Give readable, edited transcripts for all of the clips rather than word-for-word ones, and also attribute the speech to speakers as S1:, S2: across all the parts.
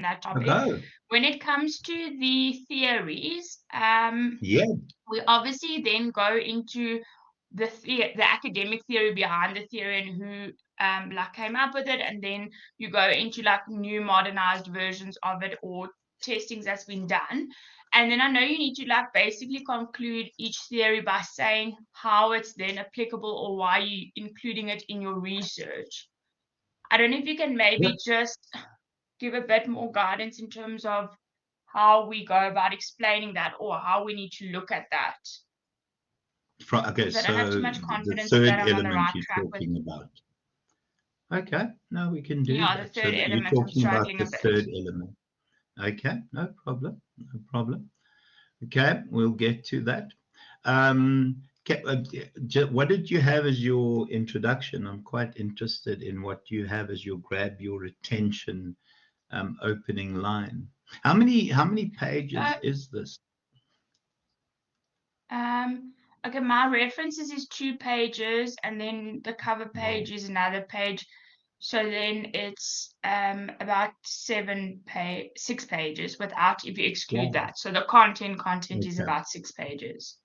S1: that topic.
S2: Go.
S1: When it comes to the theories,
S2: Yeah.
S1: we obviously then go into the academic theory behind the theory and who like came up with it, and then you go into like new modernized versions of it or testings that's been done. And then I know you need to like basically conclude each theory by saying how it's then applicable or why you're including it in your research. I don't know if you can maybe just give a bit more guidance in terms of how we go about explaining that or how we need to look at that.
S2: Okay,
S1: I don't have too
S2: so
S1: much
S2: the
S1: confidence
S2: third
S1: that I'm on the
S2: element
S1: right
S2: you're
S1: track with.
S2: talking about. Okay, no, we can do
S1: Yeah,
S2: that.
S1: the
S2: So
S1: third
S2: that you're
S1: element, I'm
S2: talking about
S1: struggling
S2: the
S1: a bit.
S2: third element. Okay, no problem, no problem. Okay, we'll get to that. What did you have as your introduction? I'm quite interested in what you have as your grab your attention opening line. How many pages is this?
S1: Okay, my references is 2 pages, and then the cover page is another page. So then it's about 6 pages without, if you exclude that. So the content is about 6 pages.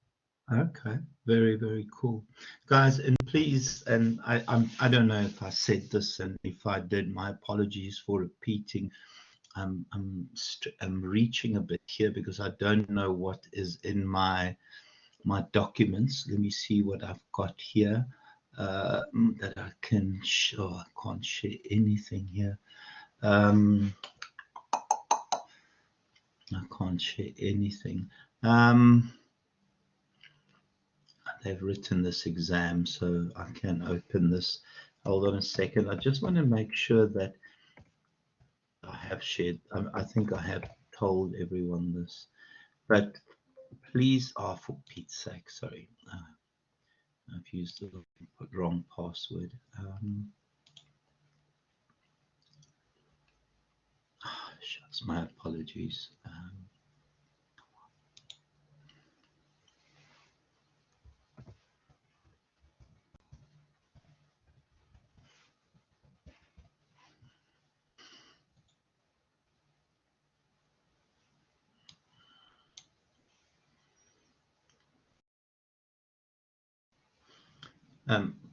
S2: Okay, very, very cool, guys. And please, and I don't know if I said this, and if I did, my apologies for repeating. I'm reaching a bit here because I don't know what is in my documents. Let me see what I've got here that I can show. I can't share anything here. I can't share anything. They've written this exam, so I can open this. Hold on a second. I just want to make sure that I have shared. I think I have told everyone this, but please, for Pete's sake, sorry, I've used the wrong password. Shucks, my apologies.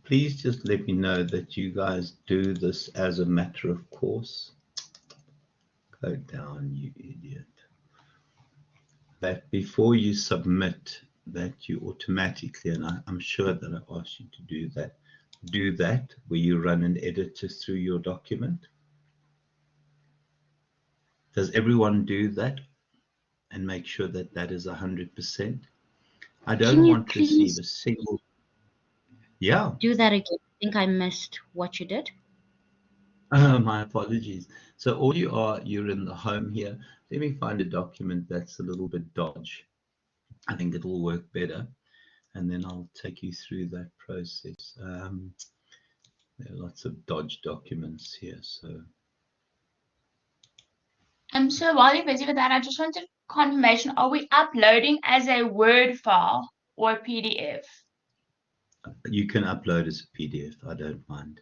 S2: Please just let me know that you guys do this as a matter of course. Go down, you idiot. That before you submit, that you automatically, and I'm sure that I asked you to do that where you run an editor through your document. Does everyone do that and make sure that that is 100%? I don't want to receive a single. Yeah.
S3: Do that again. I think I missed what you did.
S2: My apologies. So all you're in the home here. Let me find a document that's a little bit dodge. I think it'll work better. And then I'll take you through that process. There are lots of dodge documents here. So
S1: while you're busy with that, I just wanted confirmation. Are we uploading as a Word file or a PDF?
S2: you can upload as a PDF. I don't mind.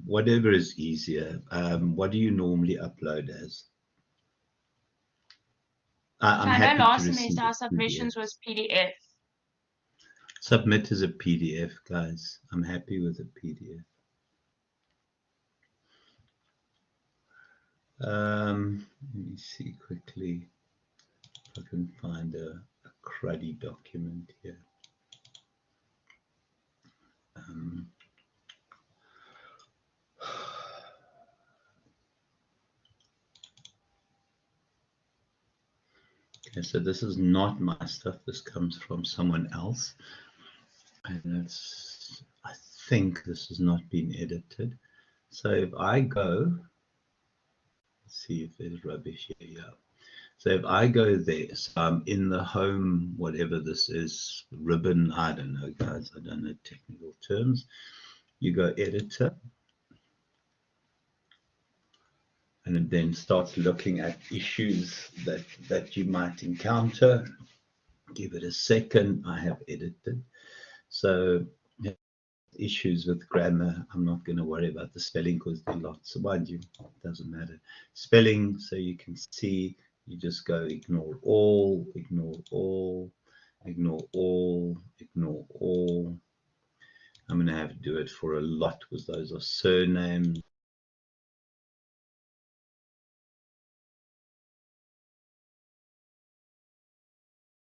S2: Whatever is easier. What do you normally upload as? I'm happy to
S1: last
S2: receive
S1: semester our submissions was PDF.
S2: Submit as a PDF, guys. I'm happy with a PDF. Let me see quickly if I can find a cruddy document here. Okay, so this is not my stuff. This comes from someone else. And I think this has not been edited. So if I go, let's see if there's rubbish here. Yeah. So if I go there, so I'm in the home, whatever this is, ribbon, I don't know, guys, I don't know technical terms. You go editor, and it then starts looking at issues that you might encounter. Give it a second. I have edited. So issues with grammar, I'm not going to worry about the spelling because there are lots. So mind you, it doesn't matter. Spelling, so you can see, you just go ignore all, ignore all, ignore all, ignore all. I'm going to have to do it for a lot because those are surnames.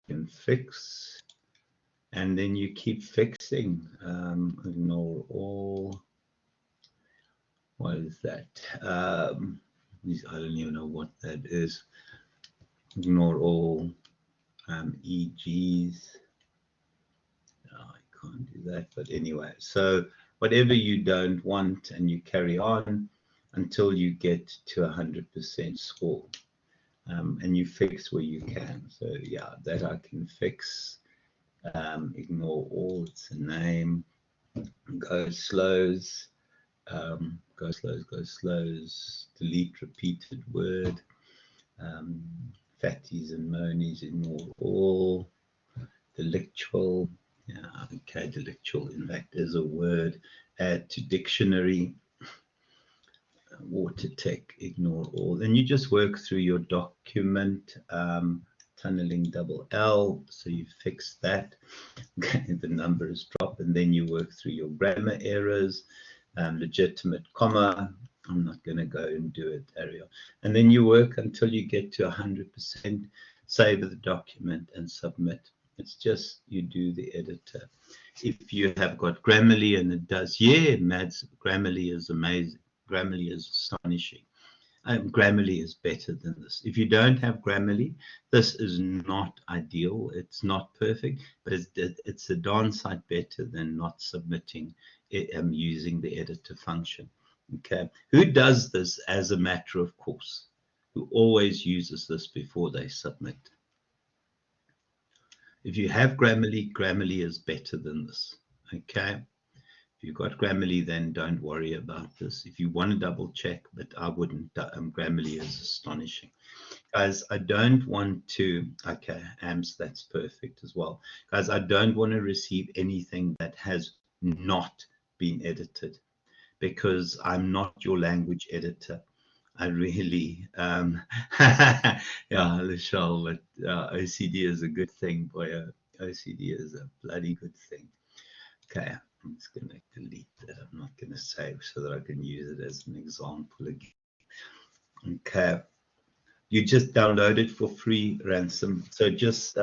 S2: You can fix, and then you keep fixing. Ignore all. What is that? I don't even know what that is. Ignore all EGs. Oh, I can't do that, but anyway. So whatever you don't want, and you carry on until you get to 100% score, and you fix where you can. So yeah, that I can fix. Ignore all. It's a name. Go slows. Go slows, delete repeated word, fatties and monies, ignore all, delictual, yeah, okay, delictual, in fact, is a word, add to dictionary, water tech, ignore all. Then you just work through your document, tunneling double L, so you fix that, the numbers drop, and then you work through your grammar errors, legitimate comma. I'm not going to go and do it, Ariel. And then you work until you get to 100%, save the document and submit. It's just you do the editor. If you have got Grammarly and it does, yeah, Mads, Grammarly is amazing. Grammarly is astonishing. Grammarly is better than this. If you don't have Grammarly, this is not ideal. It's not perfect, but it's a darn sight better than not submitting it, using the editor function. Okay, who does this as a matter of course? Who always uses this before they submit? If you have Grammarly, Grammarly is better than this. Okay. If you've got Grammarly, then don't worry about this. If you want to double check, but I wouldn't. Grammarly is astonishing. Guys, I don't want to, okay, AMS, that's perfect as well. Guys, I don't want to receive anything that has not been edited because I'm not your language editor. I really, yeah, Michelle, but OCD is a good thing, boy. OCD is a bloody good thing. Okay, I'm just going to delete that. I'm not going to save so that I can use it as an example again. Okay, you just download it for free, Ransom. So just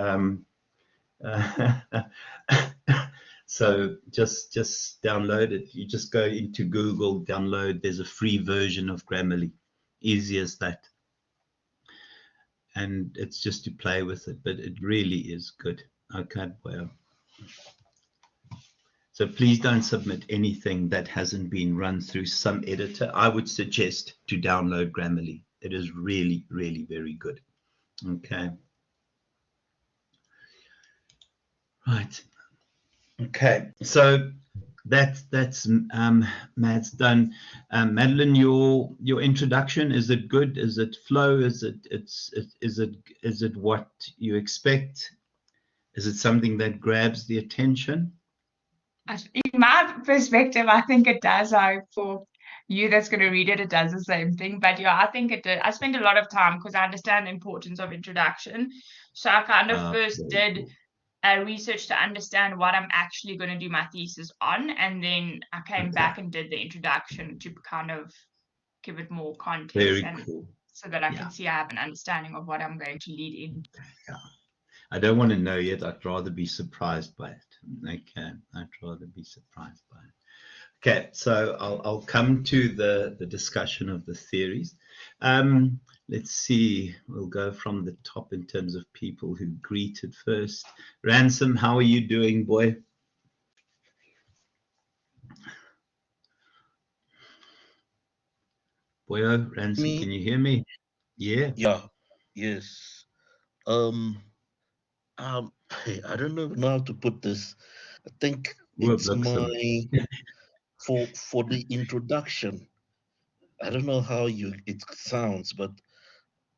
S2: so just download it. You just go into Google, download. There's a free version of Grammarly, easy as that. And it's just to play with it, but it really is good. Okay, well. So please don't submit anything that hasn't been run through some editor. I would suggest to download Grammarly. It is really, really very good. Okay. Right. Okay. So that's Matt's done. Madeline, your introduction, is it good? Is it flow? Is it what you expect? Is it something that grabs the attention?
S1: In my perspective, I think it does. For you that's going to read it, it does the same thing. But yeah, I think it did. I spent a lot of time because I understand the importance of introduction. So I kind of first did research to understand what I'm actually going to do my thesis on. And then I came back and did the introduction to kind of give it more context.
S2: Very
S1: and
S2: cool.
S1: So that I can see I have an understanding of what I'm going to lead in.
S2: Yeah. I don't want to know yet. I'd rather be surprised by it. Okay, I'd rather be surprised by it. Okay, so I'll come to the discussion of the theories. Let's see. We'll go from the top in terms of people who greeted first. Ransom, how are you doing, boy? Boyo, Ransom, can you hear me? Yeah.
S4: Yeah. Yes. I don't know how to put this. I think it's my for the introduction. I don't know how it sounds, but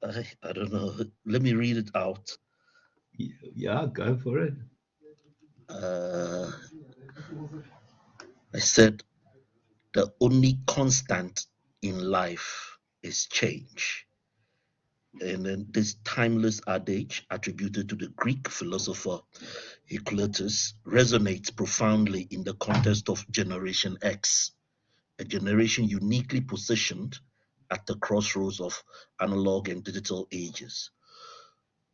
S4: I don't know. Let me read it out.
S2: Yeah, go for it.
S4: I said the only constant in life is change. And then this timeless adage attributed to the Greek philosopher Heraclitus resonates profoundly in the context of Generation X, a generation uniquely positioned at the crossroads of analog and digital ages.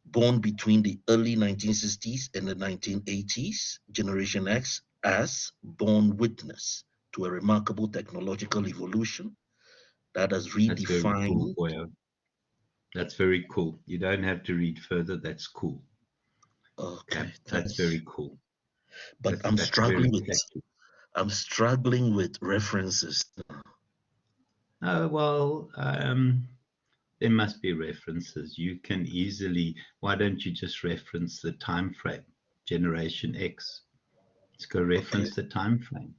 S4: Born between the early 1960s and the 1980s, Generation X has borne witness to a remarkable technological evolution that has
S2: That's very cool,
S4: redefined.
S2: Boyo. That's very cool. You don't have to read further. That's cool.
S4: Okay,
S2: That's very cool.
S4: But
S2: That's very technical.
S4: I'm struggling with references.
S2: Oh, well, there must be references. You can easily, why don't you just reference the time frame, Generation X? Let's go reference the time frame.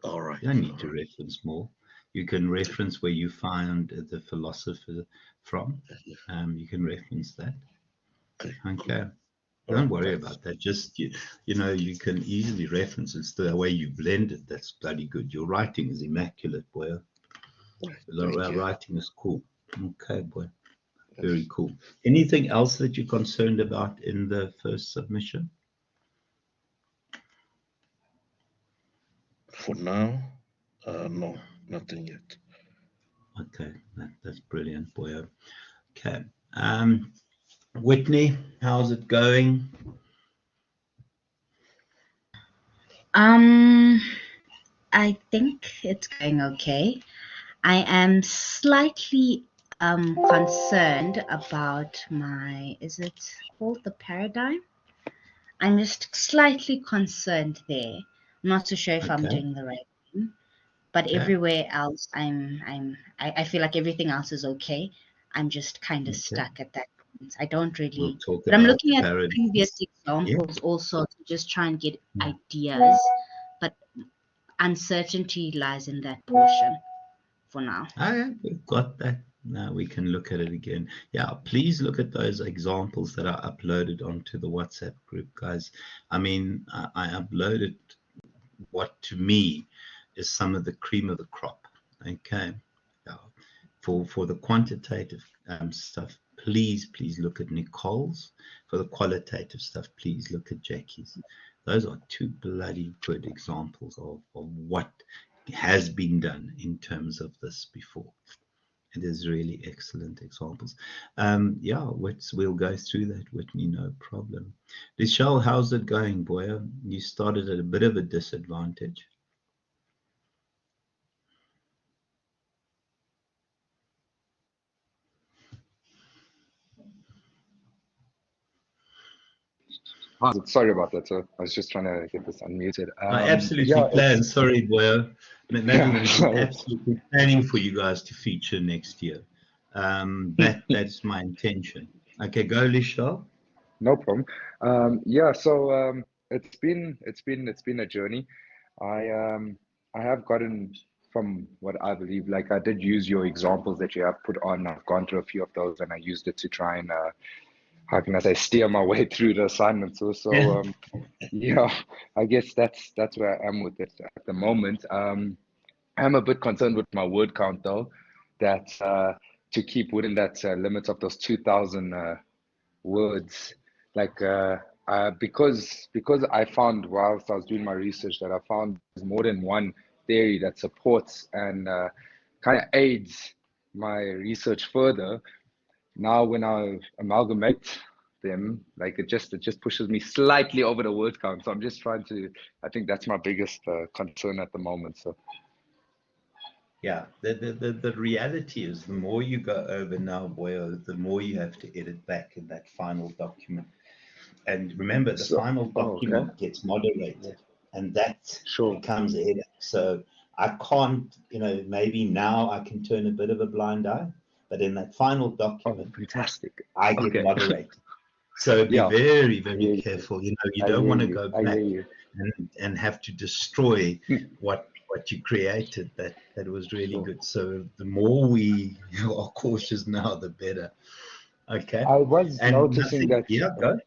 S4: All right.
S2: You don't need to reference more. You can reference where you found the philosopher from. You can reference that. Okay. Don't worry about that. Just, you know, you can easily reference. It's the way you blend it. That's bloody good. Your writing is immaculate, boy. The writing is cool. Okay, boy. Very cool. Anything else that you're concerned about in the first submission?
S4: For now, no, nothing yet.
S2: Okay, that's brilliant, boy. Okay. Whitney, how's it going?
S3: I think it's going okay. I am slightly concerned about my, is it called the paradigm? I'm just slightly concerned there. I'm not so sure if I'm doing the right thing, but everywhere else I feel like everything else is okay. I'm just kind of stuck at that point. I don't really, but I'm looking at previous examples also to just try and get ideas, but uncertainty lies in that portion for now.
S2: We've got that. Now we can look at it again. Yeah, please look at those examples that are uploaded onto the WhatsApp group, guys. I mean, I uploaded what to me is some of the cream of the crop. Okay. Yeah. For the quantitative stuff, please look at Nicole's. For the qualitative stuff, please look at Jackie's. Those are two bloody good examples of what has been done in terms of this before. It is really excellent examples. Yeah, we'll go through that, Whitney, no problem. Michelle, how's it going, boy? You started at a bit of a disadvantage.
S5: Sorry about that, sir. I was just trying to get this unmuted.
S2: Absolutely planned. Sorry, boy. Maybe we're absolutely planning for you guys to feature next year. That's my intention. Okay, go, Lishal.
S5: No problem. So it's been a journey. I have gotten, from what I believe, like I did use your examples that you have put on. I've gone through a few of those, and I used it to try and how can I say, steer my way through the assignments. So yeah, I guess that's where I am with it at the moment. I'm a bit concerned with my word count though, that to keep within that limit of those 2,000 words, like because I found whilst I was doing my research that I found there's more than one theory that supports and kind of aids my research further. Now when I amalgamate them, like it just pushes me slightly over the word count. So I'm just trying to, I think that's my biggest concern at the moment. So
S2: yeah, the reality is the more you go over now, boy, the more you have to edit back in that final document. And remember, the final document gets moderated, and that becomes a headache. So I can't, maybe now I can turn a bit of a blind eye, but in that final document,
S5: fantastic,
S2: I get moderated. So be very, very careful. You don't want to go back and have to destroy what you created. That was really good. So the more we are cautious now, the better. Okay.
S5: I was noticing that.
S2: Yeah, go.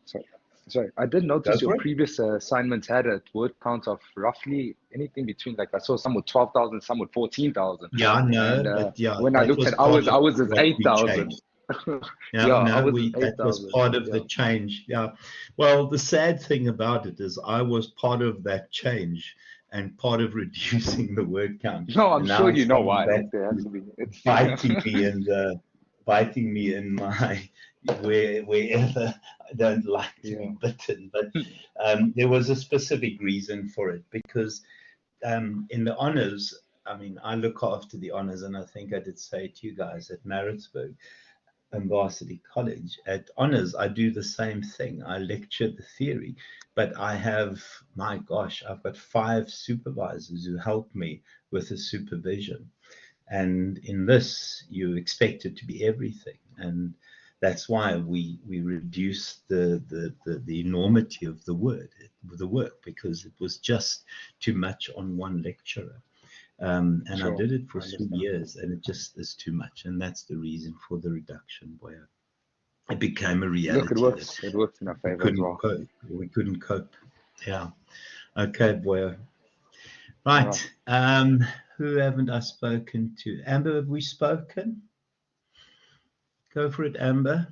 S5: Sorry, I did
S2: Go
S5: notice your
S2: for it.
S5: previous assignments had a word count of roughly anything between, like I saw some with 12,000, some with 14,000.
S2: Yeah, no,
S5: And
S2: but yeah,
S5: when I
S2: that
S5: looked
S2: was
S5: at
S2: part
S5: ours,
S2: of
S5: ours is
S2: what we
S5: 8,000.
S2: changed. Yeah,
S5: Yeah,
S2: no,
S5: ours is
S2: that was
S5: 8,000.
S2: part of
S5: Yeah.
S2: the change. Yeah. Well, the sad thing about it is I was part of that change and part of reducing the word count.
S5: No, I'm
S2: And
S5: sure
S2: now
S5: you
S2: it's
S5: know
S2: coming
S5: why.
S2: back
S5: There has
S2: to
S5: to be. It's
S2: biting me in my wherever I don't like to
S5: yeah.
S2: be bitten. But there was a specific reason for it because in the honors, I mean, I look after the honors, and I think I did say to you guys at Maritzburg and Varsity College. At honors, I do the same thing. I lecture the theory, but I have, my gosh, I've got 5 supervisors who help me with the supervision. And in this, you expect it to be everything. And that's why we reduced the enormity of the work, because it was just too much on one lecturer. And I
S5: Sure.
S2: did it
S5: I
S2: for 3
S5: understand.
S2: years, and it just is too much. And that's the reason for the reduction, where it became a
S5: Look, it
S2: reality that
S5: works. It works in our
S2: we
S5: favor as
S2: couldn't
S5: well.
S2: cope. We couldn't cope. Yeah. Okay, boy.
S5: All right.
S2: Right. Who haven't I spoken to? Amber, have we spoken? Go for it, Amber.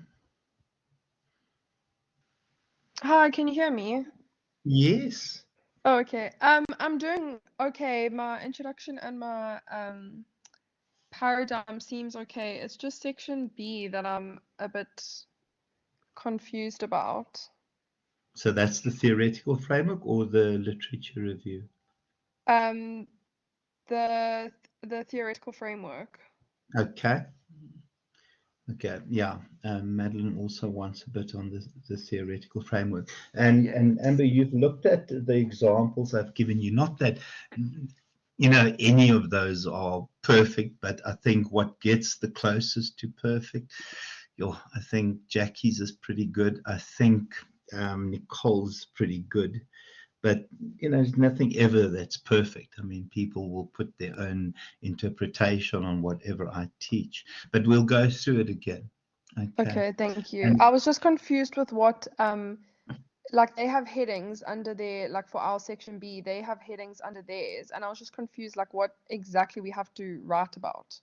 S6: Hi, can you hear me?
S2: Yes.
S6: Oh, okay. I'm doing okay. My introduction and my paradigm seems okay. It's just section B that I'm a bit confused about.
S2: So that's the theoretical framework or the literature review?
S6: Um, the theoretical framework.
S2: Okay. Okay, yeah. Madeline also wants a bit on the theoretical framework. And Amber, you've looked at the examples I've given you. Not that, you know, any of those are perfect, but I think what gets the closest to perfect, I think Jackie's is pretty good. I think Nicole's pretty good. But, you know, there's nothing ever that's perfect. I mean, people will put their own interpretation on whatever I teach. But we'll go through it again.
S6: Okay, thank you.
S2: And
S6: I was just confused with what like they have headings under their, like for our section B, they have headings under theirs, and I was just confused like what exactly we have to write about.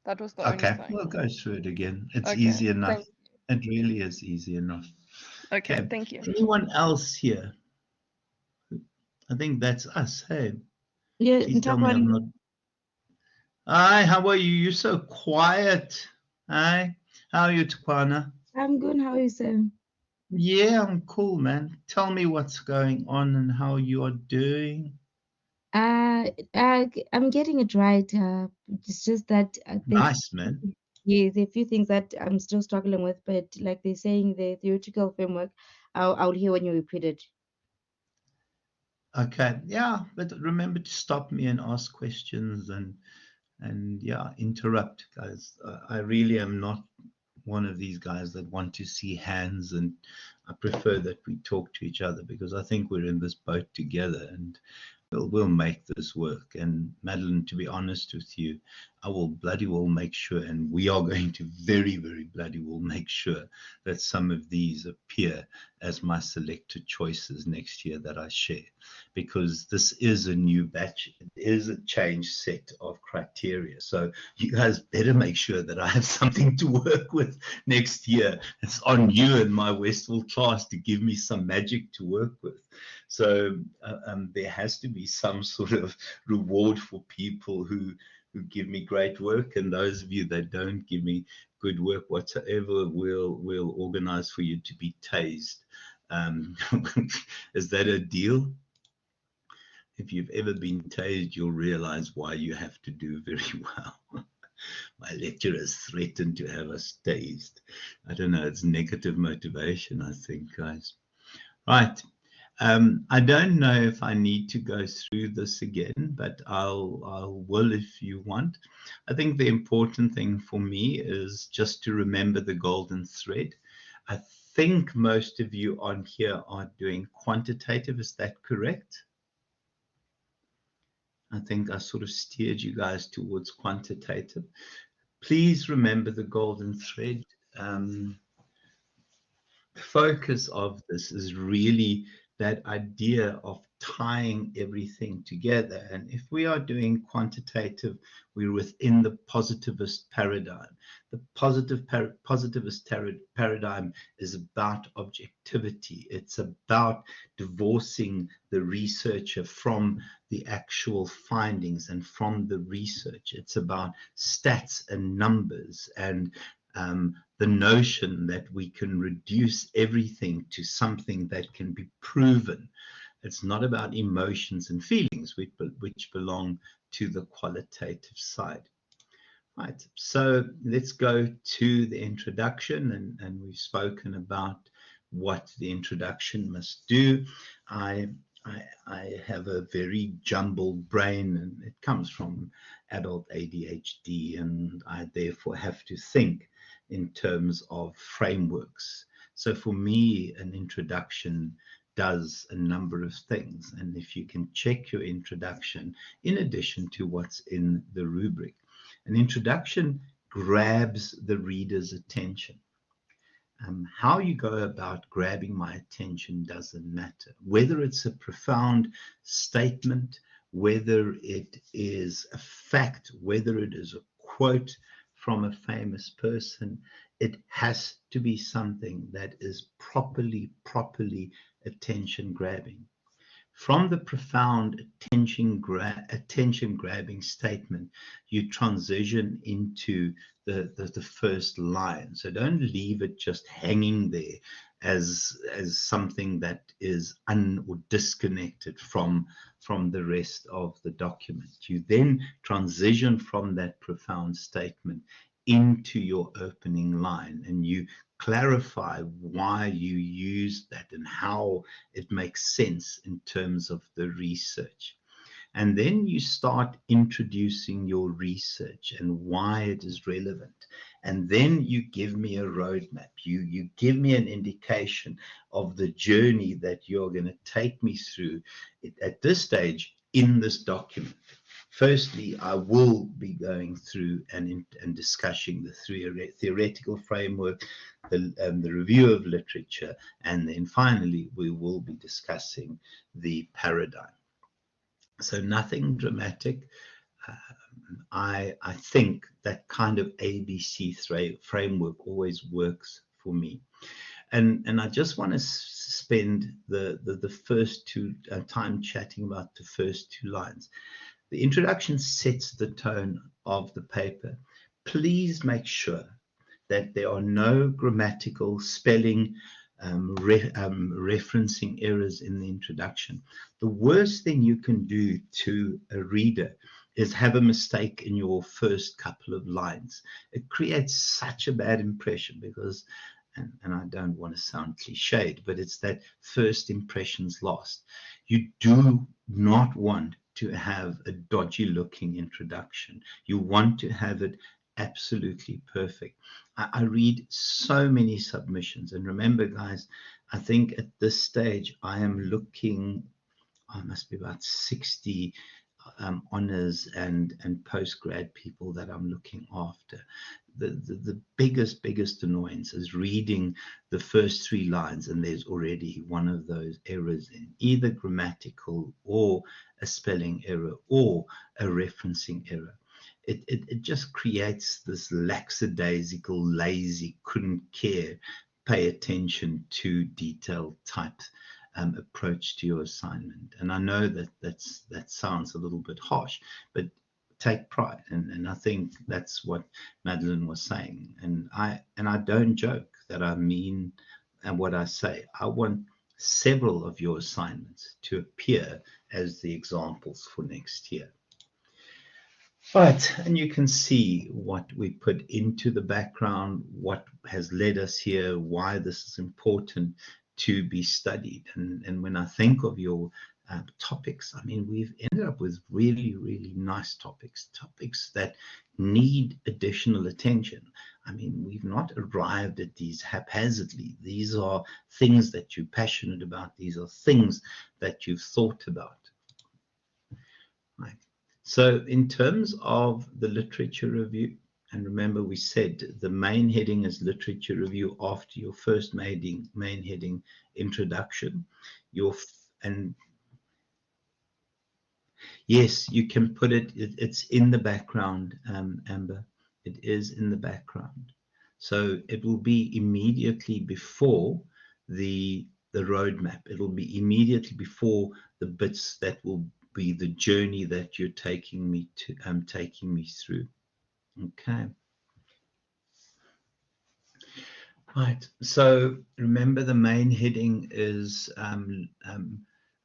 S6: That was the only
S2: okay,
S6: thing.
S2: we'll go through it again. It's
S6: Okay,
S2: easy enough.
S6: thank
S2: It really is easy enough.
S6: Okay, thank you.
S2: Anyone else here? I think that's us. Hey,
S7: Yeah,
S2: please tell me I'm not. Hi, how are you? You're so quiet. Hi, how are you, Tukwana?
S7: I'm good. How are you, Sam?
S2: Yeah, I'm cool, man. Tell me what's going on and how you are doing.
S7: I'm getting it right. It's just that
S2: Nice, man.
S7: yeah, there are a few things that I'm still struggling with, but like they're saying, the theoretical framework, I'll hear when you repeat it.
S2: Okay, yeah, but remember to stop me and ask questions and yeah, interrupt, guys. I really am not one of these guys that want to see hands, and I prefer that we talk to each other because I think we're in this boat together, and we'll make this work. And Madeline, to be honest with you, I will bloody well make sure, and we are going to very, very bloody well make sure that some of these appear as my selected choices next year that I share, because this is a new batch. It is a changed set of criteria. So you guys better make sure that I have something to work with next year. It's on you and my Westville class to give me some magic to work with. So there has to be some sort of reward for people who give me great work, and those of you that don't give me good work whatsoever, we'll organize for you to be tased. Is that a deal? If you've ever been tased, you'll realize why you have to do very well. My lecturers threatened to have us tased. I don't know, it's negative motivation, I think, guys. Right. I don't know if I need to go through this again, but I'll will if you want. I think the important thing for me is just to remember the golden thread. I think most of you on here are doing quantitative. Is that correct? I think I sort of steered you guys towards quantitative. Please remember the golden thread. focus of this is really that idea of tying everything together. And if we are doing quantitative, we're within the positivist paradigm. The positivist paradigm is about objectivity. It's about divorcing the researcher from the actual findings and from the research. It's about stats and numbers and the notion that we can reduce everything to something that can be proven. It's not about emotions and feelings, which belong to the qualitative side. Right, so let's go to the introduction, and we've spoken about what the introduction must do. I have a very jumbled brain, and it comes from adult ADHD, and I therefore have to think in terms of frameworks. So for me, an introduction does a number of things, and if you can check your introduction in addition to what's in the rubric, an introduction grabs the reader's attention. How you go about grabbing my attention doesn't matter. Whether it's a profound statement, whether it is a fact, whether it is a quote from a famous person, it has to be something that is properly attention grabbing. From the profound attention grabbing statement, you transition into the first line. So don't leave it just hanging there as something that is or disconnected from the rest of the document. You then transition from that profound statement into your opening line, and you clarify why you use that and how it makes sense in terms of the research. And then you start introducing your research and why it is relevant. And then you give me a roadmap. You give me an indication of the journey that you're going to take me through at this stage in this document. Firstly, I will be going through and discussing the theoretical framework, the review of literature, and then finally we will be discussing the paradigm. So nothing dramatic. I think that kind of ABC framework always works for me. And I just want to spend the first time chatting about the first two lines. The introduction sets the tone of the paper. Please make sure that there are no grammatical, spelling, referencing errors in the introduction. The worst thing you can do to a reader is have a mistake in your first couple of lines. It creates such a bad impression because, and I don't want to sound cliched, but it's that first impression's lost. You do not want to have a dodgy looking introduction. You want to have it absolutely perfect. I read so many submissions, and remember guys, I think at this stage I am looking, I must be about 60 honors and postgrad people that I'm looking after. The biggest annoyance is reading the first three lines and there's already one of those errors in, either grammatical or a spelling error or a referencing error. It just creates this lackadaisical, lazy, couldn't care, pay attention to detail type approach to your assignment. And I know that sounds a little bit harsh, but take pride. And I think that's what Madeline was saying. And I don't joke that I mean and what I say. I want several of your assignments to appear as the examples for next year. Right, and you can see what we put into the background, what has led us here, why this is important to be studied. And when I think of your topics, I mean, we've ended up with really nice topics that need additional attention. I mean, we've not arrived at these haphazardly. These are things that you're passionate about. These are things that you've thought about. Right. So in terms of the literature review, And remember, we said the main heading is literature review after your first main heading, introduction. And yes, you can put it's in the background, Amber. It is in the background. So it will be immediately before the roadmap. It'll be immediately before the bits that will be the journey that you're taking me through. Okay. Right. So remember, the main heading is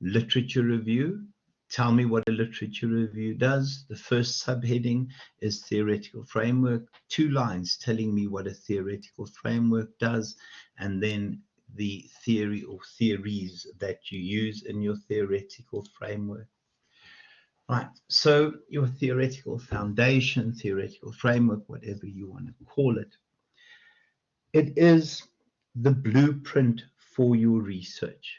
S2: literature review. Tell me what a literature review does. The first subheading is theoretical framework. 2 lines telling me what a theoretical framework does, and then the theory or theories that you use in your theoretical framework. Right, so your theoretical foundation, theoretical framework, whatever you want to call it, it is the blueprint for your research.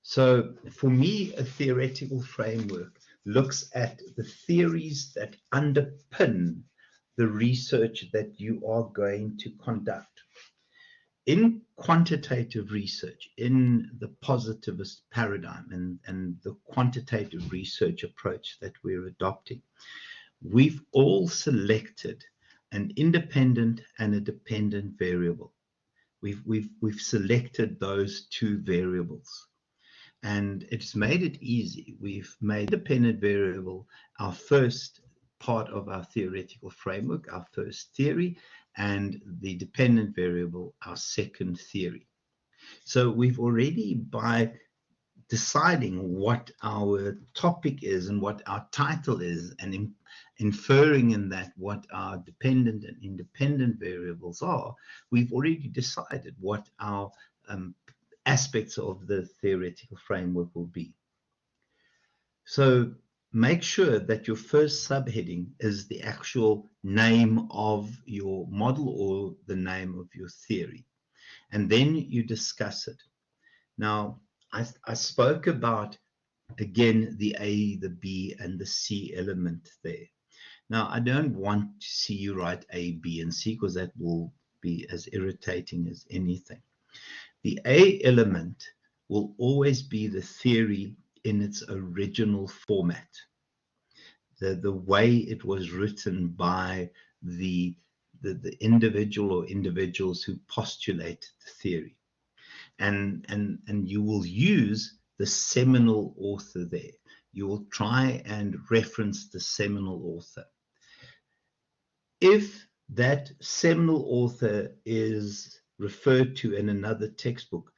S2: So for me, a theoretical framework looks at the theories that underpin the research that you are going to conduct. In quantitative research, in the positivist paradigm and the quantitative research approach that we're adopting, we've all selected an independent and a dependent variable. We've selected those 2 variables. And it's made it easy. We've made dependent variable our first part of our theoretical framework, our first theory, and the dependent variable, our second theory. So we've already, by deciding what our topic is and what our title is, and inferring in that what our dependent and independent variables are, we've already decided what our aspects of the theoretical framework will be. So make sure that your first subheading is the actual name of your model or the name of your theory. And then you discuss it. Now, I spoke about, again, the A, the B, and the C element there. Now, I don't want to see you write A, B, and C, because that will be as irritating as anything. The A element will always be the theory in its original format, the way it was written by the individual or individuals who postulate the theory. And you will use the seminal author there. You will try and reference the seminal author. If that seminal author is referred to in another textbook,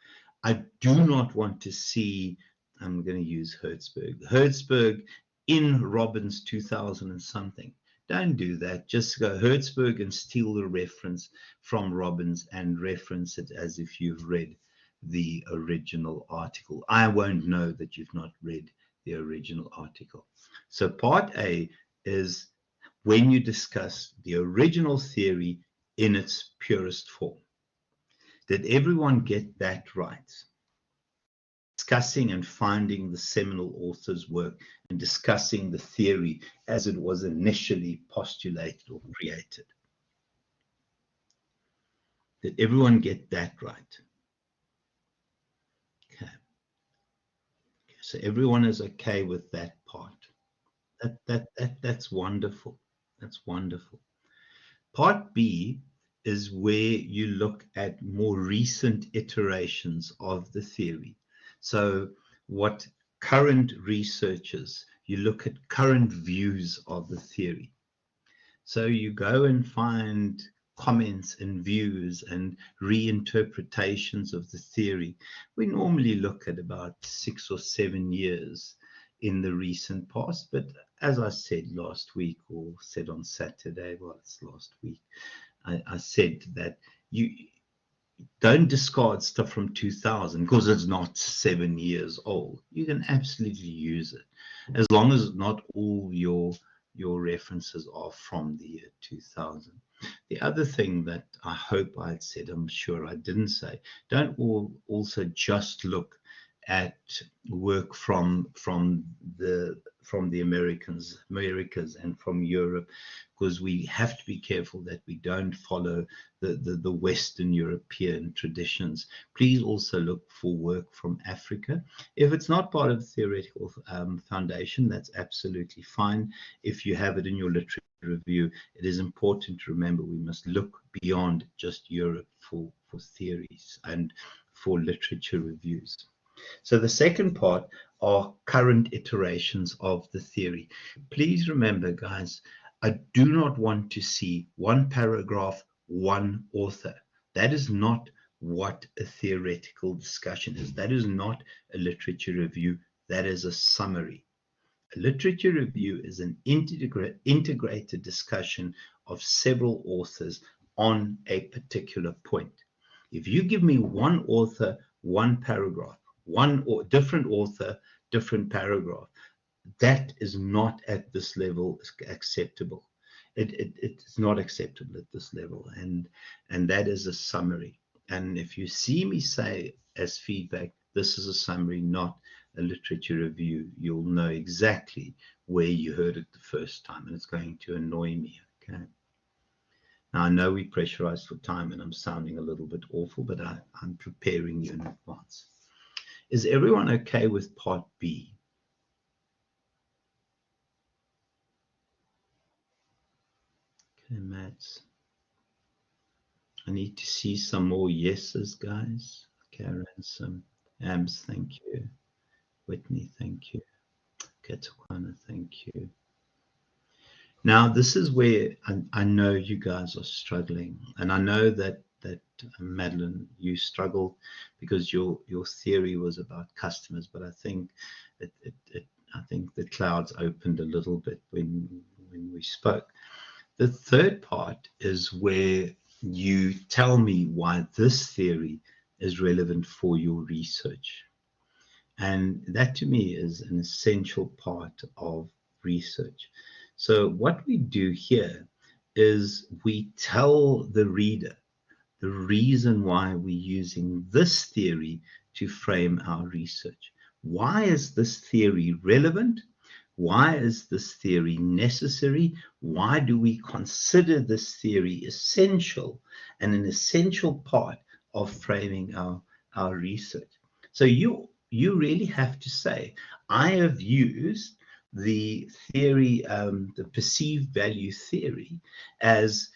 S2: I do not want to see, I'm going to use Hertzberg in Robbins 2000 and something. Don't do that. Just go Hertzberg and steal the reference from Robbins and reference it as if you've read the original article. I won't know that you've not read the original article. So part A is when you discuss the original theory in its purest form. Did everyone get that right? Discussing and finding the seminal author's work and discussing the theory as it was initially postulated or created. Did everyone get that right? Okay. So everyone is okay with that part. That's wonderful. That's wonderful. Part B is where you look at more recent iterations of the theory. So what current researchers, you look at current views of the theory. So you go and find comments and views and reinterpretations of the theory. We normally look at about 6 or 7 years in the recent past, but as I said last week, or said on Saturday, well, it's last week, I said that you don't discard stuff from 2000 because it's not 7 years old. You can absolutely use it, as long as not all your references are from the year 2000. The other thing that I hope I had said, I'm sure I didn't say, don't also just look at work from the the Americas and from Europe, because we have to be careful that we don't follow the Western European traditions. Please also look for work from Africa. If it's not part of the theoretical foundation, that's absolutely fine. If you have it in your literature review, it is important to remember we must look beyond just Europe for theories and for literature reviews. So the second part are current iterations of the theory. Please remember, guys, I do not want to see one paragraph, one author. That is not what a theoretical discussion is. That is not a literature review. That is a summary. A literature review is an integrated discussion of several authors on a particular point. If you give me one author, one paragraph, one or different author, different paragraph, that is not at this level acceptable. It's not acceptable at this level, and that is a summary. And if you see me say as feedback, this is a summary, not a literature review, you'll know exactly where you heard it the first time, and it's going to annoy me. Okay. Now, I know we pressurized for time, and I'm sounding a little bit awful, but I'm preparing you in advance. Is everyone okay with part B? Okay, Mads. I need to see some more yeses, guys. Okay, Ransom. Abs, thank you. Whitney, thank you. Okay, Tawana, thank you. Now, this is where I know you guys are struggling, and I know that Madeline, you struggled because your theory was about customers, but I think I think the clouds opened a little bit when we spoke. The third part is where you tell me why this theory is relevant for your research, and that to me is an essential part of research. So what we do here is we tell the reader the reason why we're using this theory to frame our research. Why is this theory relevant? Why is this theory necessary? Why do we consider this theory essential and an essential part of framing our research? So you really have to say, I have used the theory, the perceived value theory, as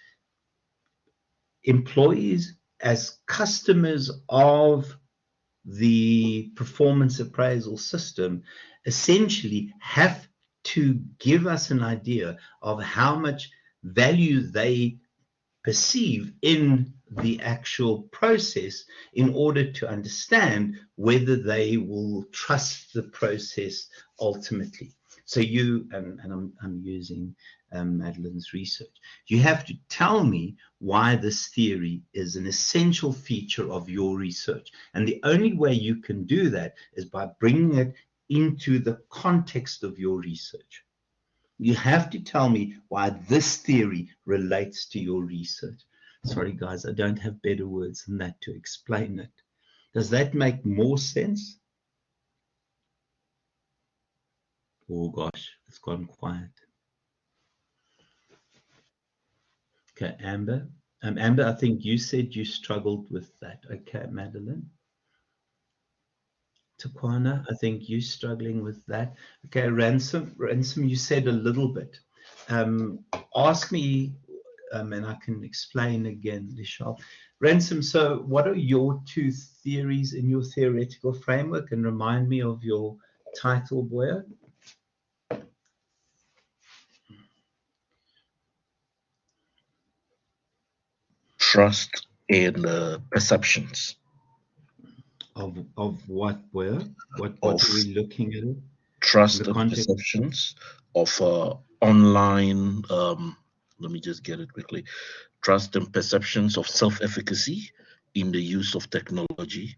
S2: employees, as customers of the performance appraisal system, essentially have to give us an idea of how much value they perceive in the actual process in order to understand whether they will trust the process ultimately. So you, and I'm using Madeline's research, you have to tell me why this theory is an essential feature of your research. And the only way you can do that is by bringing it into the context of your research. You have to tell me why this theory relates to your research. Sorry, guys, I don't have better words than that to explain it. Does that make more sense? Oh, gosh, it's gone quiet. Okay, Amber. Amber, I think you said you struggled with that. Okay, Madeline. Taquana, I think you're struggling with that. Okay, Ransom, you said a little bit. Ask me, and I can explain again, Lishal. Ransom, so what are your two theories in your theoretical framework? And remind me of your title, Boya.
S4: Trust and perceptions.
S2: Of what, Boya? What are we looking at?
S4: Trust and perceptions of online, let me just get it quickly. Trust and perceptions of self-efficacy in the use of technology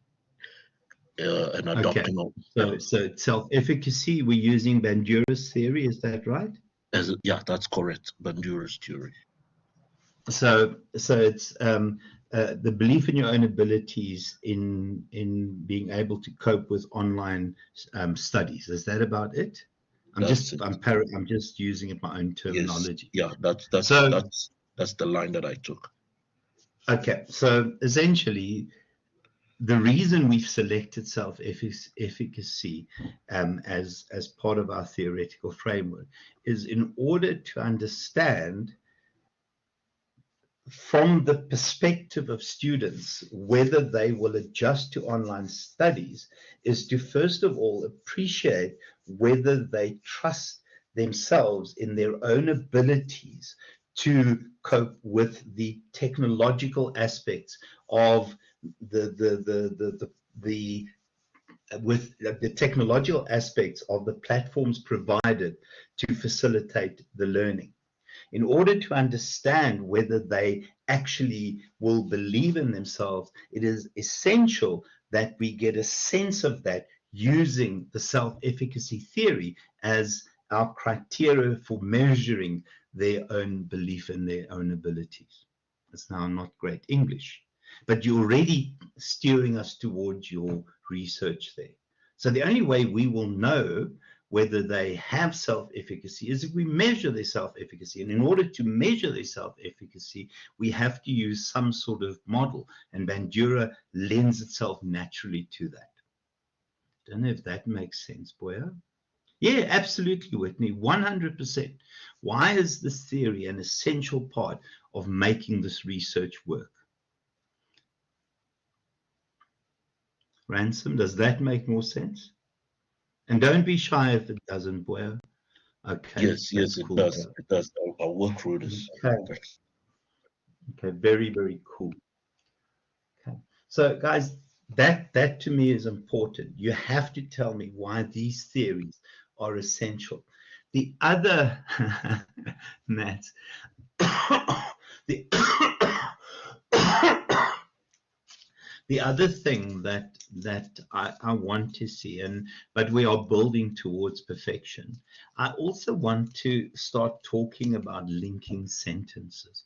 S4: and adopting.
S2: Okay. So self-efficacy, we're using Bandura's theory, is that right?
S4: Yeah, that's correct. Bandura's theory.
S2: So it's the belief in your own abilities in being able to cope with online studies. Is that about it? I'm just using it my own terminology.
S4: Yes. Yeah, that's the line that I took.
S2: Okay, so essentially, the reason we've selected self-efficacy as part of our theoretical framework is in order to understand from the perspective of students whether they will adjust to online studies, is to first of all appreciate whether they trust themselves in their own abilities to cope with the technological aspects of the technological aspects of the platforms provided to facilitate the learning. In order to understand whether they actually will believe in themselves, it is essential that we get a sense of that using the self-efficacy theory as our criteria for measuring their own belief in their own abilities. It's now not great English, but you're already steering us towards your research there. So the only way we will know whether they have self-efficacy is if we measure their self-efficacy. And in order to measure their self-efficacy, we have to use some sort of model. And Bandura lends itself naturally to that. Don't know if that makes sense, Boya. Yeah, absolutely, Whitney, 100%. Why is this theory an essential part of making this research work? Ransom, does that make more sense? And don't be shy if it doesn't, Boya. Okay.
S4: Yes, it cool. Does. It does. I'll work through this.
S2: Okay. Okay, very, very cool. Okay. So, guys, that to me is important. You have to tell me why these theories are essential. The other, Matt, the other thing that I want to see, but we are building towards perfection, I also want to start talking about linking sentences.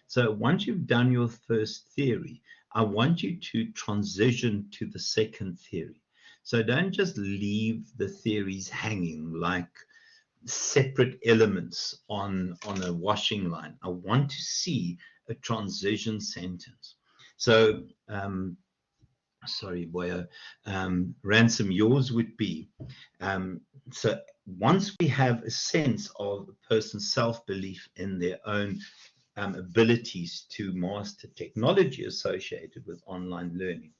S2: So once you've done your first theory, I want you to transition to the second theory. So don't just leave the theories hanging like separate elements on a washing line. I want to see a transition sentence. So, sorry, Boya, Ransom, yours would be, so once we have a sense of a person's self-belief in their own abilities to master technology associated with online learning,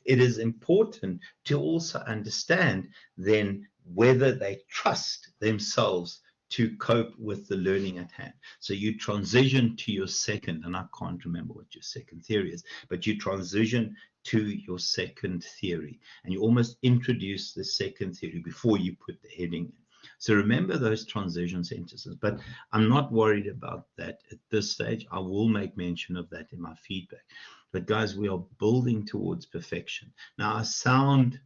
S2: it is important to also understand then whether they trust themselves to cope with the learning at hand. So you transition to your second, and I can't remember what your second theory is, but you transition to your second theory, and you almost introduce the second theory before you put the heading in. So remember those transition sentences, but I'm not worried about that at this stage. I will make mention of that in my feedback. But guys, we are building towards perfection. Now I sound,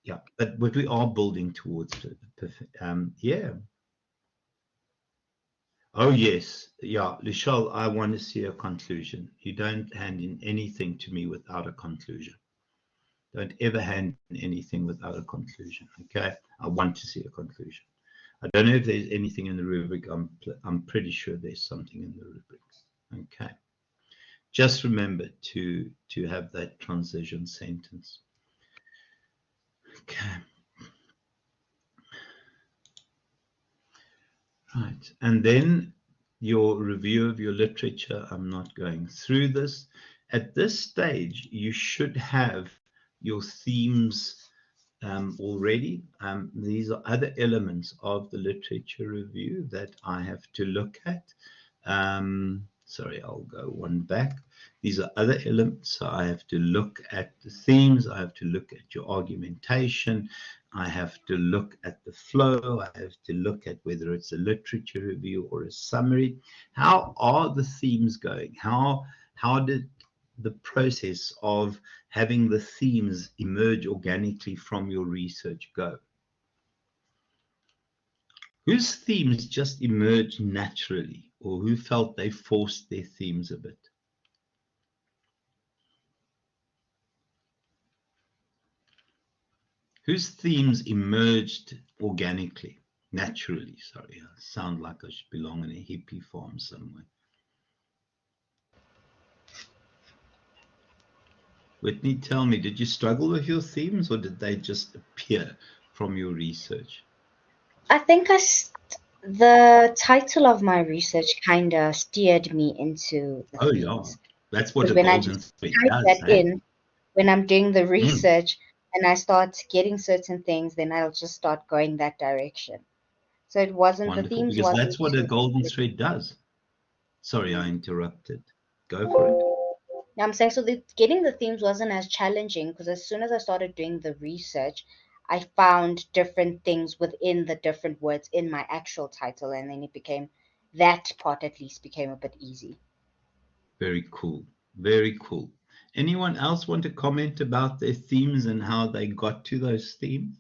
S2: yeah, but we are building towards perfect. Yeah. Oh yes, yeah, Michelle, I want to see a conclusion. You don't hand in anything to me without a conclusion. Don't ever hand in anything without a conclusion. Okay, I want to see a conclusion. I don't know if there's anything in the rubric. I'm pretty sure there's something in the rubric. Okay. Just remember to have that transition sentence. Okay. Right. And then your review of your literature. I'm not going through this. At this stage, you should have your themes already. These are other elements of the literature review that I have to look at. Sorry, I'll go one back. These are other elements. So I have to look at the themes. I have to look at your argumentation. I have to look at the flow. I have to look at whether it's a literature review or a summary. How are the themes going? How did the process of having the themes emerge organically from your research go? Whose themes just emerged naturally, or who felt they forced their themes a bit? Whose themes emerged organically? Naturally, sorry. I sound like I should belong in a hippie farm somewhere. Whitney, tell me, did you struggle with your themes or did they just appear from your research?
S3: I think the title of my research kind of steered me into the
S2: Oh, yeah.
S3: themes.
S2: That's what
S3: Because
S2: a
S3: when I
S2: golden
S3: just
S2: thread
S3: type
S2: does,
S3: that
S2: eh?
S3: in, when I'm doing the research and I start getting certain things, then I'll just start going that direction. So it wasn't, the
S2: Wonderful,
S3: themes
S2: because
S3: wasn't
S2: that's what a
S3: too
S2: golden
S3: hectic.
S2: thread does. Sorry, I interrupted. Go for it.
S3: Now I'm saying, so getting the themes wasn't as challenging because as soon as I started doing the research, I found different things within the different words in my actual title, and then it became, that part at least became a bit easy.
S2: Very cool. Very cool. Anyone else want to comment about their themes and how they got to those themes?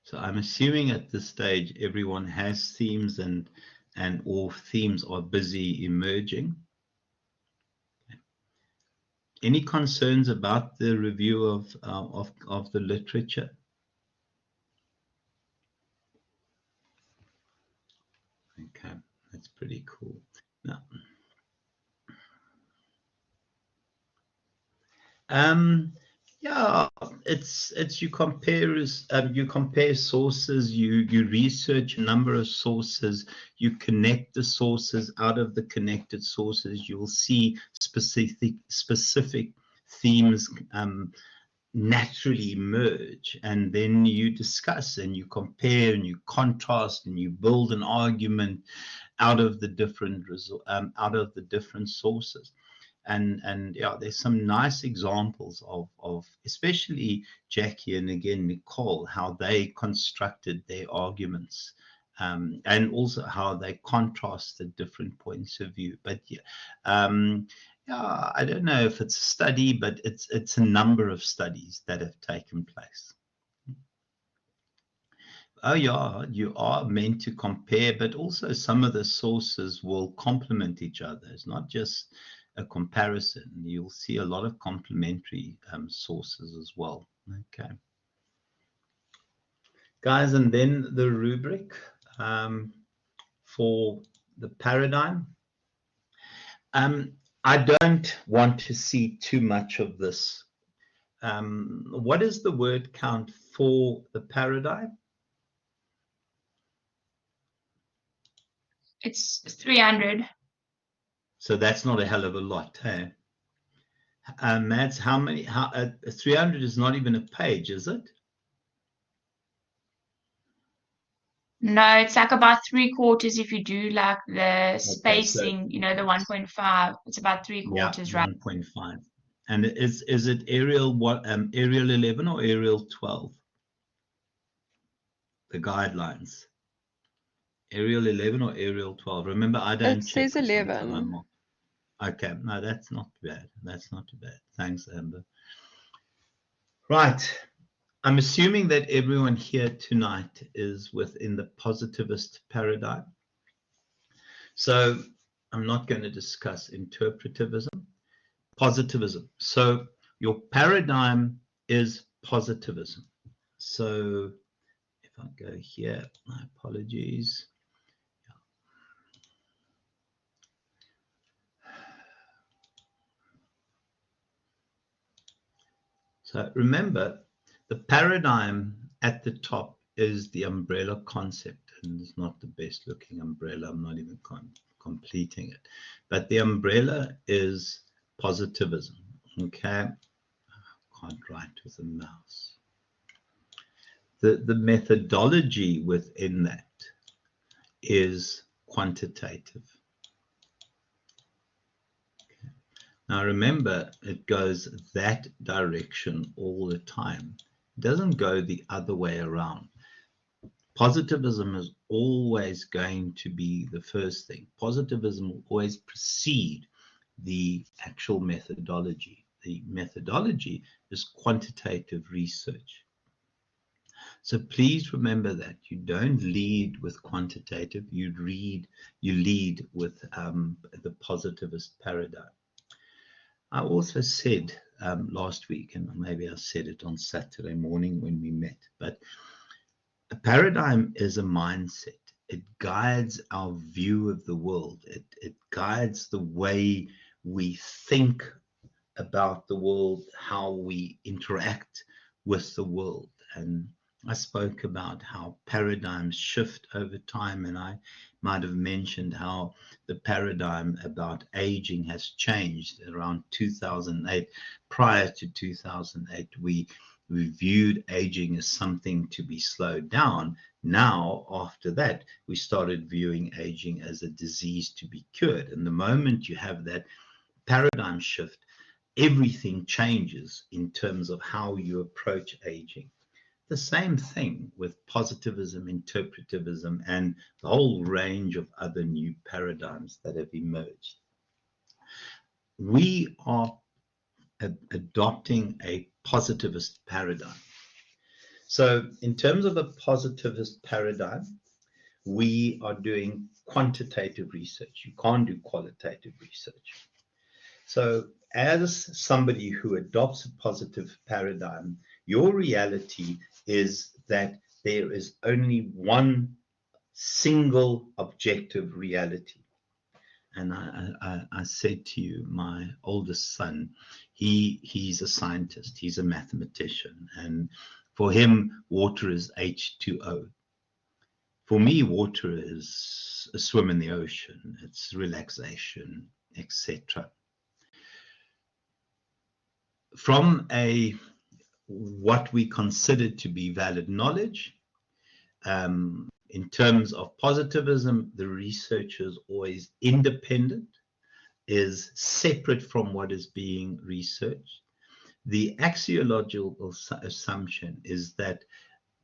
S2: So I'm assuming at this stage everyone has themes and all themes are busy emerging. Any concerns about the review of the literature? Okay, that's pretty cool. Now, yeah, it's you compare sources, you research a number of sources, you connect the sources. Out of the connected sources, you'll see specific themes naturally emerge, and then you discuss and you compare and you contrast and you build an argument out of the different sources. And yeah, there's some nice examples of especially Jackie and again Nicole, how they constructed their arguments, and also how they contrasted different points of view. But yeah, yeah, I don't know if it's a study, but it's a number of studies that have taken place. Oh yeah, you are meant to compare, but also some of the sources will complement each other. It's not just a comparison. You'll see a lot of complementary sources as well. Okay, guys, and then the rubric for the paradigm. I don't want to see too much of this. What is the word count for the paradigm?
S1: It's 300.
S2: So that's not a hell of a lot, hey? Mads, how many? 300 is not even a page, is it?
S1: No, it's like about 3/4 if you do like the spacing,
S2: So,
S1: you know, the 1.5. It's about 3/4, right?
S2: 1.5. And is it Arial what? Arial 11 or Arial 12? The guidelines. Arial 11 or Arial 12? Remember, I don't
S6: It
S2: check
S6: says
S2: this until
S6: 11.
S2: I'm on. Okay, no, that's not bad. That's not too bad. Thanks, Amber. Right. I'm assuming that everyone here tonight is within the positivist paradigm. So I'm not going to discuss interpretivism, positivism. So your paradigm is positivism. So if I go here, my apologies. So remember, the paradigm at the top is the umbrella concept, and it's not the best looking umbrella. I'm not even completing it. But the umbrella is positivism, okay? Can't write with a mouse. The methodology within that is quantitative. Okay. Now remember, it goes that direction all the time. It doesn't go the other way around. Positivism is always going to be the first thing. Positivism will always precede the actual methodology. The methodology is quantitative research. So please remember that you don't lead with quantitative, you lead with the positivist paradigm. I also said last week, and maybe I said it on Saturday morning when we met, but a paradigm is a mindset. It guides our view of the world. It guides the way we think about the world, how we interact with the world. And I spoke about how paradigms shift over time, and I might have mentioned how the paradigm about aging has changed around 2008. Prior to 2008, we viewed aging as something to be slowed down. Now, after that, we started viewing aging as a disease to be cured. And the moment you have that paradigm shift, everything changes in terms of how you approach aging. The same thing with positivism, interpretivism, and the whole range of other new paradigms that have emerged. We are adopting a positivist paradigm. So in terms of a positivist paradigm, we are doing quantitative research. You can't do qualitative research. So as somebody who adopts a positive paradigm, your reality is that there is only one single objective reality. And I said to you, my oldest son, he's a scientist, he's a mathematician, and for him, water is H2O. For me, water is a swim in the ocean, it's relaxation, etc. From what we consider to be valid knowledge, in terms of positivism, the research is always independent, is separate from what is being researched. The axiological assumption is that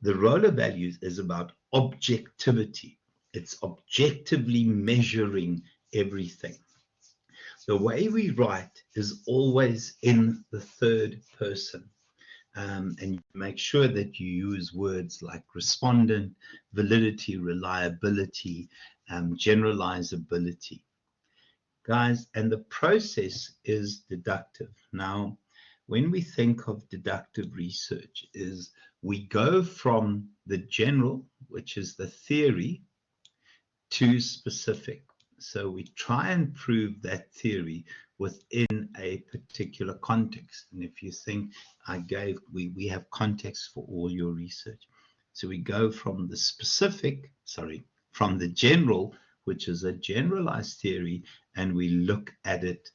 S2: the role of values is about objectivity. It's objectively measuring everything. The way we write is always in the third person. And you make sure that you use words like respondent, validity, reliability, generalizability. Guys, and the process is deductive. Now, when we think of deductive research, is we go from the general, which is the theory, to specific. So we try and prove that theory within a particular context. And if you think we have context for all your research. So we go from the specific, from the general, which is a generalized theory, and we look at it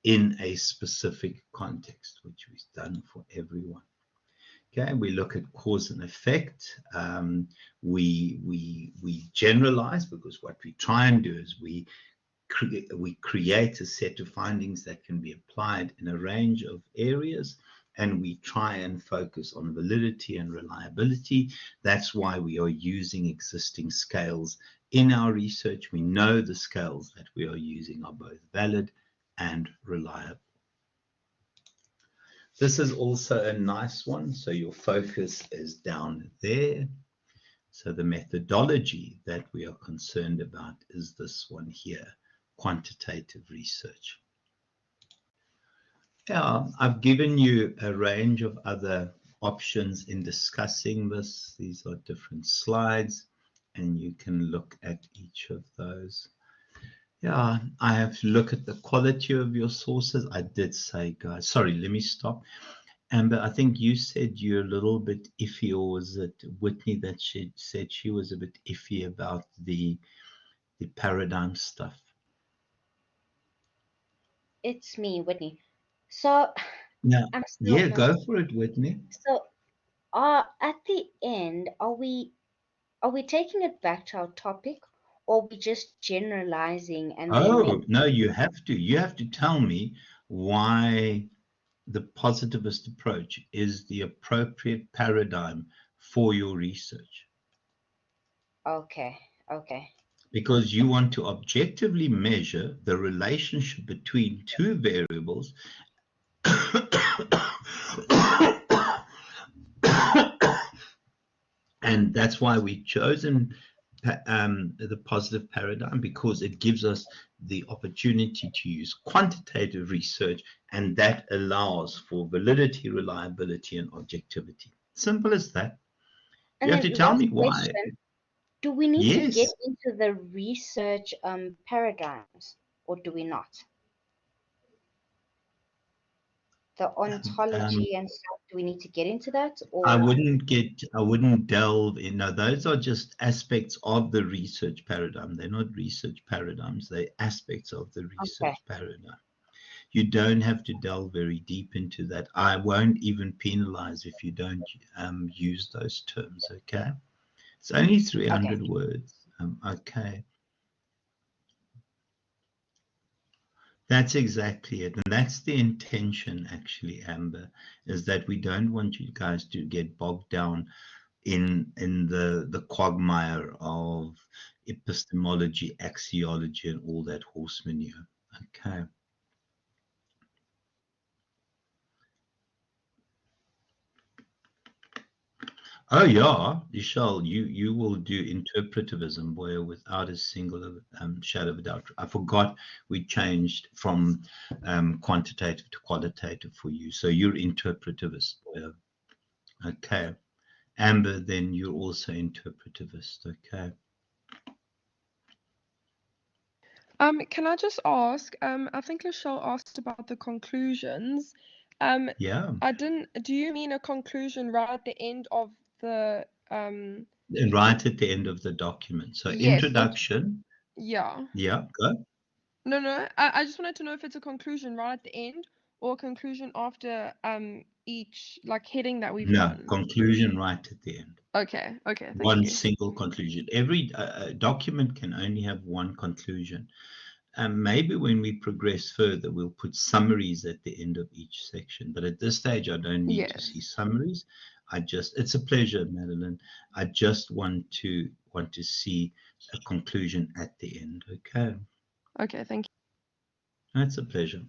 S2: in a specific context, which we've done for everyone. Okay, we look at cause and effect. We generalize, because what we try and do is we create a set of findings that can be applied in a range of areas, and we try and focus on validity and reliability. That's why we are using existing scales in our research. We know the scales that we are using are both valid and reliable. This is also a nice one. So your focus is down there. So the methodology that we are concerned about is this one here, quantitative research. Yeah, I've given you a range of other options in discussing this. These are different slides, and you can look at each of those. Yeah, I have to look at the quality of your sources. I did say, guys, sorry, let me stop. Amber, I think you said you're a little bit iffy, or was it Whitney that she said she was a bit iffy about the paradigm stuff?
S3: It's me, Whitney. So
S2: Yeah,
S3: I'm still
S2: yeah,
S3: not.
S2: go for it, Whitney.
S3: So at the end, are we taking it back to our topic, or are we just generalizing and then
S2: Oh, no, you have to tell me why the positivist approach is the appropriate paradigm for your research.
S3: Okay.
S2: Because you want to objectively measure the relationship between two variables and that's why we've chosen the positive paradigm because it gives us the opportunity to use quantitative research, and that allows for validity, reliability, and objectivity. Simple as that.
S3: And
S2: You have
S3: then
S2: to tell
S3: last
S2: me why.
S3: question, do we need to get
S2: Yes.
S3: into the research paradigms, or do we not? The ontology and stuff, do we need to get into that,
S2: I
S3: or
S2: wouldn't delve in. No, those are just aspects of the research paradigm. They're not research paradigms, they're aspects of the research paradigm. You don't have to delve very deep into that. I won't even penalize if you don't use those terms, okay? It's only 300 words, okay? That's exactly it. And that's the intention, actually, Amber, is that we don't want you guys to get bogged down in the quagmire of epistemology, axiology, and all that horse manure, okay? Oh yeah, you will do interpretivism, boy, without a single shadow of a doubt. I forgot we changed from quantitative to qualitative for you. So you're interpretivist, boy. Okay. Amber, then you're also interpretivist, okay?
S6: Can I just ask, I think Lachelle asked about the conclusions.
S2: Yeah.
S6: Do you mean a conclusion right at the end of the
S2: And right at the end of the document. So
S6: yes,
S2: introduction.
S6: Yeah.
S2: Yeah, go.
S6: No. I just wanted to know if it's a conclusion right at the end or a conclusion after each like heading that we've done.
S2: Conclusion right at the end.
S6: Okay, thank you.
S2: One single conclusion. Every document can only have one conclusion. And maybe when we progress further, we'll put summaries at the end of each section. But at this stage, I don't need to see summaries. It's a pleasure, Madeline. I just want to see a conclusion at the end. Okay.
S6: Okay, thank you.
S2: That's a pleasure.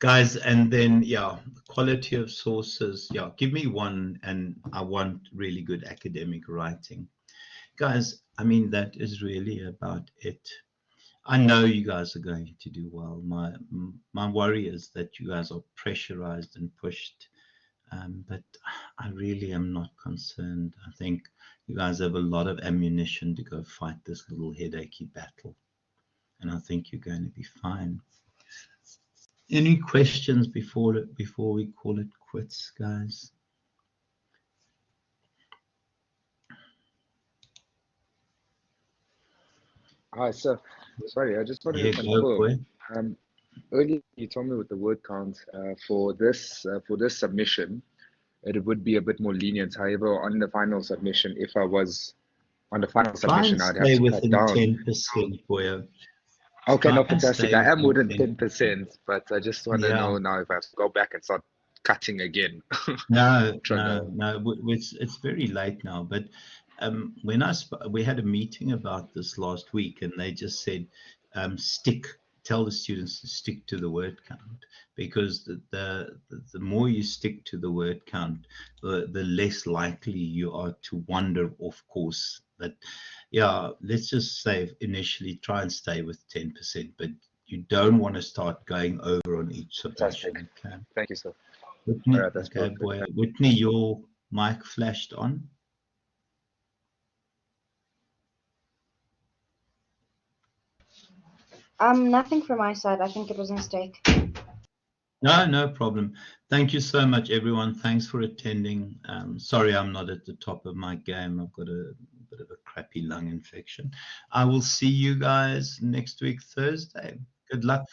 S2: Guys, and then, yeah, quality of sources. Yeah, give me one, and I want really good academic writing. Guys, I mean, that is really about it. I know you guys are going to do well. My worry is that you guys are pressurized and pushed, but I really am not concerned. I think you guys have a lot of ammunition to go fight this little headachy battle, and I think you're going to be fine. Any questions before we call it quits, guys?
S5: Hi, sir. Sorry, I just wanted to confirm. Earlier you told me with the word count for this submission, it would be a bit more lenient. However, on the final submission, if I was on the final submission, I'd have to cut down.
S2: 10%, boy.
S5: Okay, no, fantastic. I am within 10%, but I just want to know now if I have to go back and start cutting again.
S2: No. It's very late now. But when we had a meeting about this last week, and they just said, tell the students to stick to the word count, because the more you stick to the word count, the less likely you are to wander off course. But yeah, let's just say initially try and stay with 10%, but you don't want to start going over on each submission. Okay.
S5: Thank you, sir.
S2: Whitney,
S5: All right, that's perfect.
S2: boy. Whitney, your mic flashed on.
S3: Nothing from my side. I think it was a mistake.
S2: No problem. Thank you so much, everyone. Thanks for attending. Sorry I'm not at the top of my game. I've got a bit of a crappy lung infection. I will see you guys next week, Thursday. Good luck.